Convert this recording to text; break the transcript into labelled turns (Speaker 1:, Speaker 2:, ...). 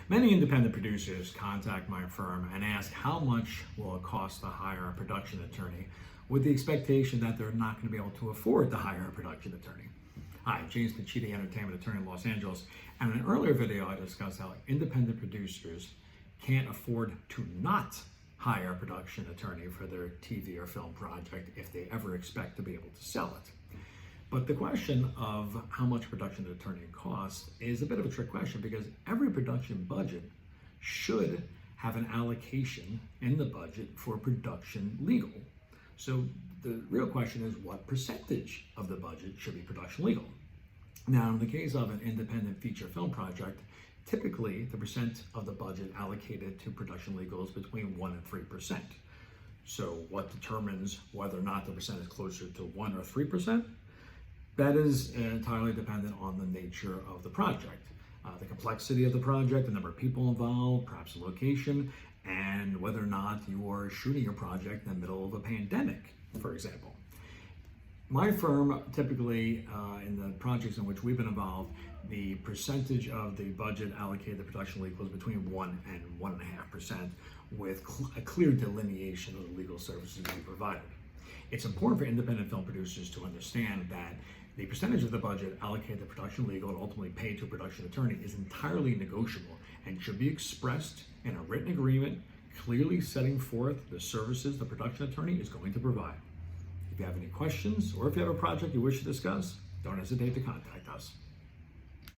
Speaker 1: Many independent producers contact my firm and ask how much will it cost to hire a production attorney with the expectation that they're not going to be able to afford to hire a production attorney. Hi, James Pacitti, entertainment attorney in Los Angeles, and in an earlier video I discussed how independent producers can't afford to not hire a production attorney for their TV or film project if they ever expect to be able to sell it. But the question of how much production attorney costs is a bit of a trick question because every production budget should have an allocation in the budget for production legal. So the real question is, what percentage of the budget should be production legal? Now, in the case of an independent feature film project, typically the percent of the budget allocated to production legal is between 1% and 3%. So what determines whether or not the percent is closer to 1 or 3%? That is entirely dependent on the nature of the project, the complexity of the project, the number of people involved, perhaps the location, and whether or not you are shooting your project in the middle of a pandemic, for example. My firm, typically in the projects in which we've been involved, the percentage of the budget allocated to production legal is between 1 and 1.5%, with a clear delineation of the legal services we provided. It's important for independent film producers to understand that the percentage of the budget allocated to production legal and ultimately paid to a production attorney is entirely negotiable and should be expressed in a written agreement, clearly setting forth the services the production attorney is going to provide. If you have any questions or if you have a project you wish to discuss, don't hesitate to contact us.